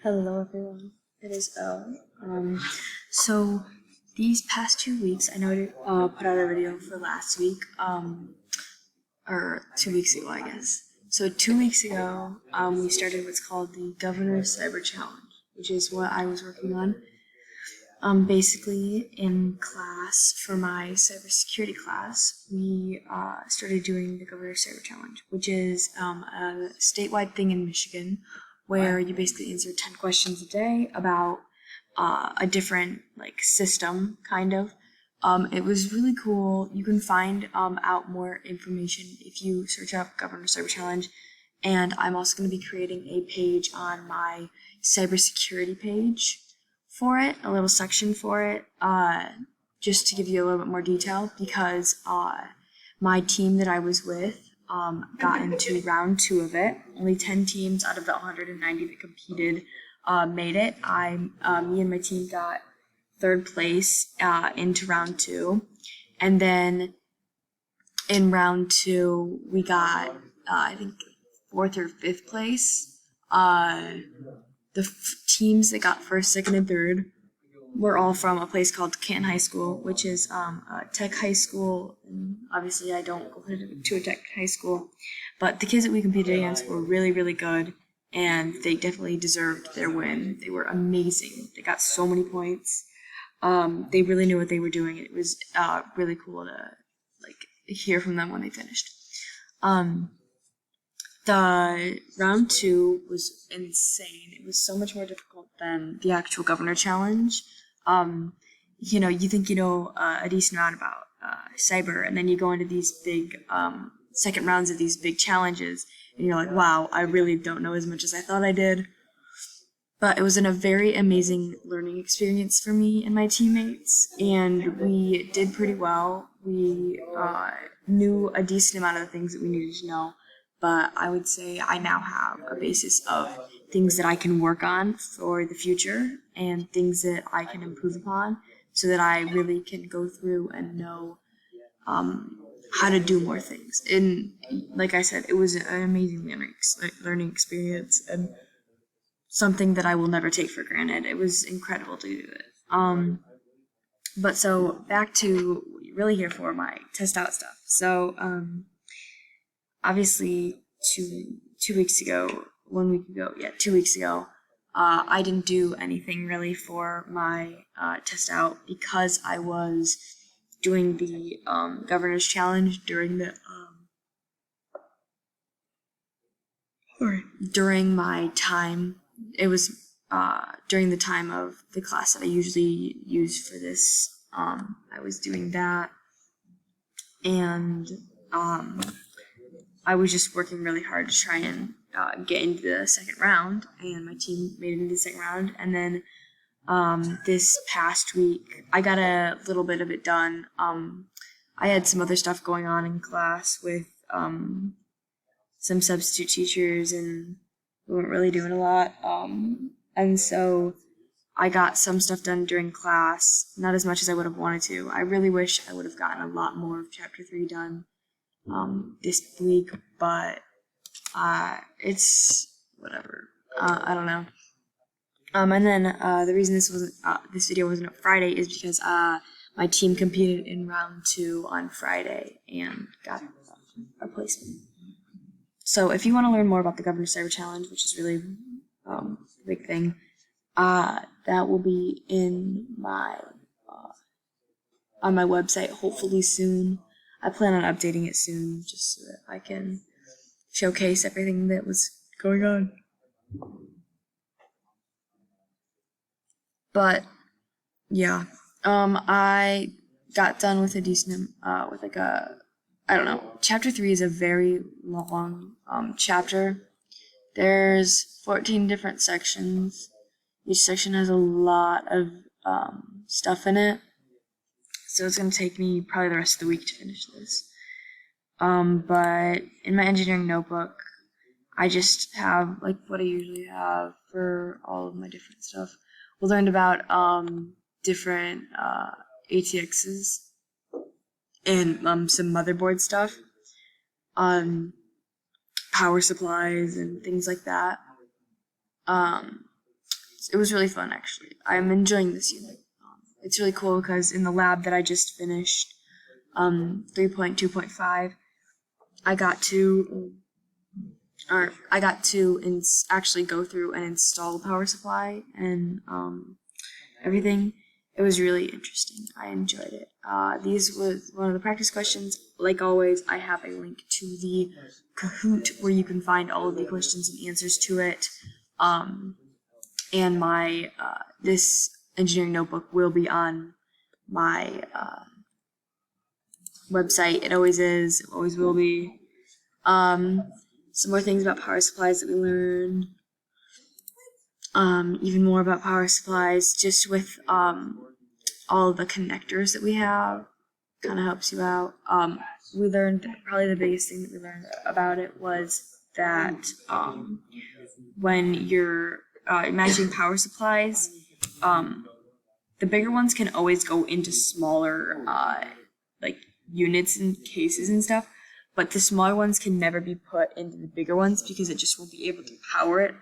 Hello, everyone. It is Elle. So these past 2 weeks, I know I put out a video for last week, or 2 weeks ago, I guess. So 2 weeks ago, we started what's called the Governor Cyber Challenge, which is what I was working on. Basically, in class for my cybersecurity class, we started doing the Governor Cyber Challenge, which is a statewide thing in Michigan where you basically answer 10 questions a day about a different system, kind of. It was really cool. You can find out more information if you search up Governor Cyber Challenge. And I'm also going to be creating a page on my cybersecurity page for it, a little section for it, just to give you a little bit more detail, because my team that I was with got into round 2 of it. Only 10 teams out of the 190 that competed made it. Me and my team got 3rd place into round 2, and then in round 2 we got I think 4th or 5th place. The teams that got 1st, 2nd, and 3rd were all from a place called Canton High School, which is a tech high school. And obviously, I don't go to a tech high school, but the kids that we competed against were really, really good, and they definitely deserved their win. They were amazing. They got so many points. They really knew what they were doing. It was really cool to hear from them when they finished. The round 2 was insane. It was so much more difficult than the actual Governor Challenge. You think you know a decent amount about cyber, and then you go into these big second rounds of these big challenges, and you're like, wow, I really don't know as much as I thought I did. But it was a very amazing learning experience for me and my teammates, and we did pretty well. We knew a decent amount of the things that we needed to know, but I would say I now have a basis of things that I can work on for the future and things that I can improve upon, so that I really can go through and know how to do more things. And like I said, it was an amazing learning experience, and something that I will never take for granted. It was incredible to do it. But so back to what you're really here for, my test out stuff. So obviously 2 weeks ago, 1 week ago, 2 weeks ago, I didn't do anything really for my test out because I was doing the Governor's Challenge during my time. It was during the time of the class that I usually use for this. I was doing that, and I was just working really hard to try and get into the second round, and my team made it into the second round. And then this past week, I got a little bit of it done. I had some other stuff going on in class with some substitute teachers, and we weren't really doing a lot. And so I got some stuff done during class, not as much as I would have wanted to. I really wish I would have gotten a lot more of Chapter 3 done this week, but it's whatever. I don't know. And then the reason this video wasn't up Friday is because my team competed in round 2 on Friday and got a placement. So if you want to learn more about the Governor Cyber Challenge, which is really a big thing, that will be in my on my website hopefully soon. I plan on updating it soon, just so that I can showcase everything that was going on. But yeah, I got done with a decent with I don't know. Chapter 3 is a very long chapter. There's 14 different sections. Each section has a lot of stuff in it. So it's going to take me probably the rest of the week to finish this. But in my engineering notebook, I just have what I usually have for all of my different stuff. We learned about different ATXs and some motherboard stuff, power supplies and things like that. it was really fun, actually. I'm enjoying this unit. It's really cool because in the lab that I just finished, 3.2.5, I got to actually go through and install the power supply and everything. It was really interesting. I enjoyed it. These was one of the practice questions. Like always, I have a link to the Kahoot where you can find all of the questions and answers to it. And my this engineering notebook will be on my website. It always is, always will be. Some more things about power supplies that we learned. Even more about power supplies, just with all of the connectors that we have, kind of helps you out. We learned, probably the biggest thing that we learned about it was that when you're matching power supplies, the bigger ones can always go into smaller like units and cases and stuff, but the smaller ones can never be put into the bigger ones because it just won't be able to power it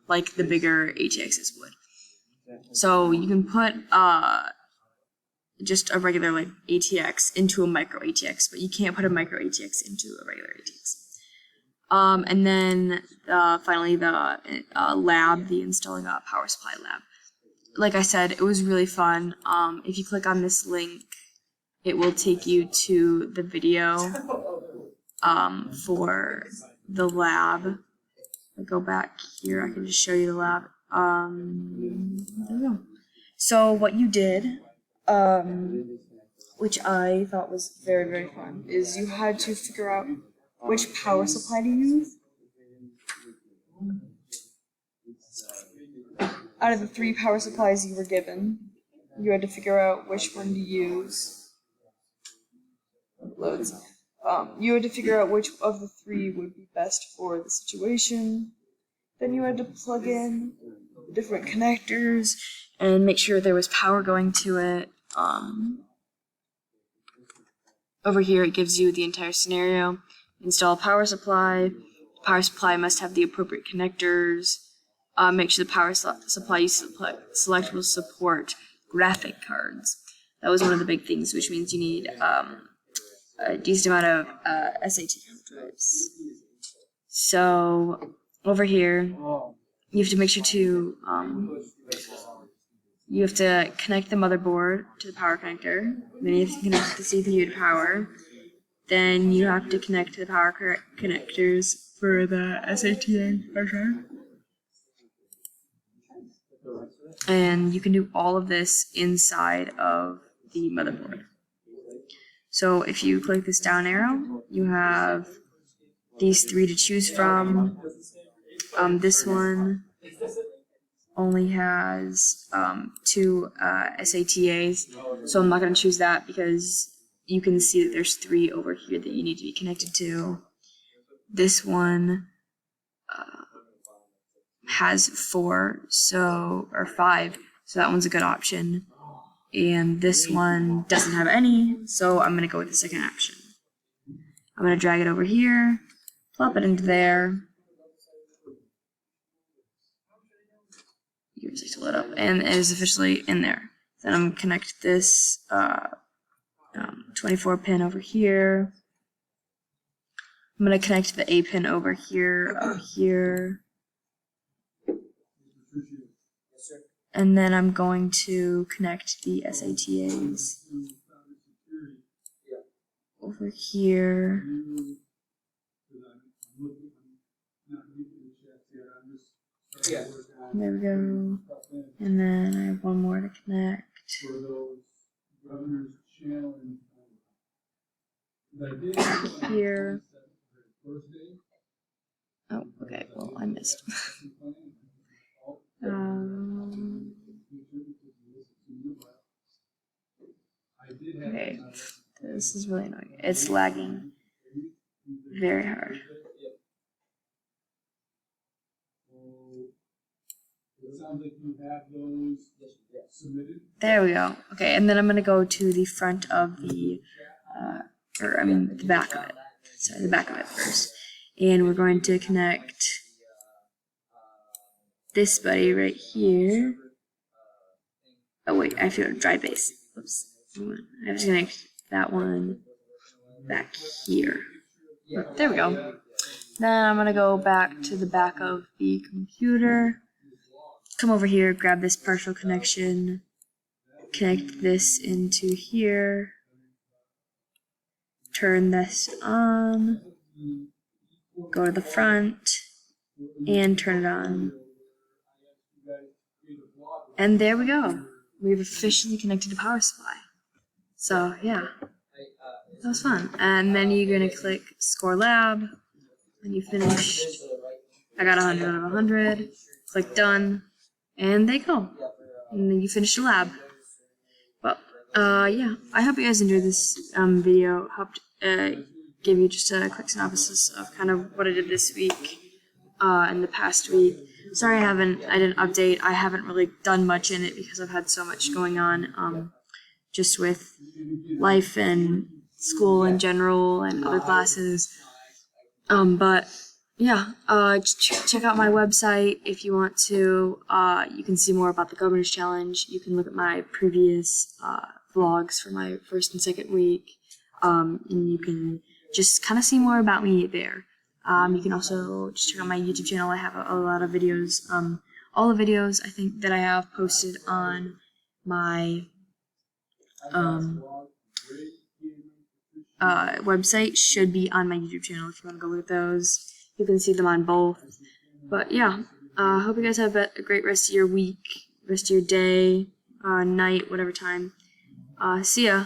like the bigger ATXs would. So you can put just a regular like ATX into a micro ATX, but you can't put a micro ATX into a regular ATX. And then finally the lab, the installing a power supply lab. Like I said, it was really fun. If you click on this link, it will take you to the video for the lab. I'll go back here, I can just show you the lab. There we go. So what you did, which I thought was very, very fun, is you had to figure out which power supply to use. Out of the 3 power supplies you were given, you had to figure out which one to use. Loads. You had to figure out which of the 3 would be best for the situation. Then you had to plug in different connectors and make sure there was power going to it. Over here it gives you the entire scenario. Install a power supply. The power supply must have the appropriate connectors. Make sure the power supply you select will support graphic cards. That was one of the big things, which means you need a decent amount of SAT drives. So over here, you have to make sure to you have to connect the motherboard to the power connector. Then you have to connect the CPU to power. Then you have to connect to the power connectors for the SATA version. And you can do all of this inside of the motherboard. So if you click this down arrow, you have these 3 to choose from. This one only has 2 SATAs, so I'm not going to choose that because you can see that there's 3 over here that you need to be connected to. This one has 4, or 5, so that one's a good option. And this one doesn't have any, so I'm going to go with the second option. I'm going to drag it over here, plop it into there. Give it a sec to load up, and it is officially in there. Then I'm going to connect this 24 pin over here. I'm going to connect the A pin over here, and then I'm going to connect the SATAs over here. There we go. And then I have one more to connect. Here. Oh, okay. Well, I missed. Okay. This is really annoying. It's lagging very hard. There we go. Okay, and then I'm going to go to the front of the, the back of it. Sorry, the back of it first. And we're going to connect this buddy right here. Oh wait, I have to go to dry base. Oops. I'm just gonna connect that one back here. There we go. Then I'm gonna go back to the back of the computer. Come over here, grab this partial connection, connect this into here, turn this on, go to the front, and turn it on. And there we go. We've officially connected a power supply. So yeah, that was fun. And then you're gonna click Score Lab, and you finished. I got 100 out of 100. Click Done, and there you go. And then you finished the lab. Well, yeah. I hope you guys enjoyed this video. Hope give you just a quick synopsis of kind of what I did this week, in the past week. Sorry I didn't update. I haven't really done much in it because I've had so much going on, just with life and school in general and other classes. But yeah, check out my website if you want to. You can see more about the Governor's Challenge. You can look at my previous vlogs for my first and second week, and you can just kind of see more about me there. You can also just check out my YouTube channel. I have a lot of videos. All the videos I think that I have posted on my website should be on my YouTube channel if you want to go look at those. You can see them on both. But yeah, hope you guys have a great rest of your week, rest of your day, night, whatever time. See ya.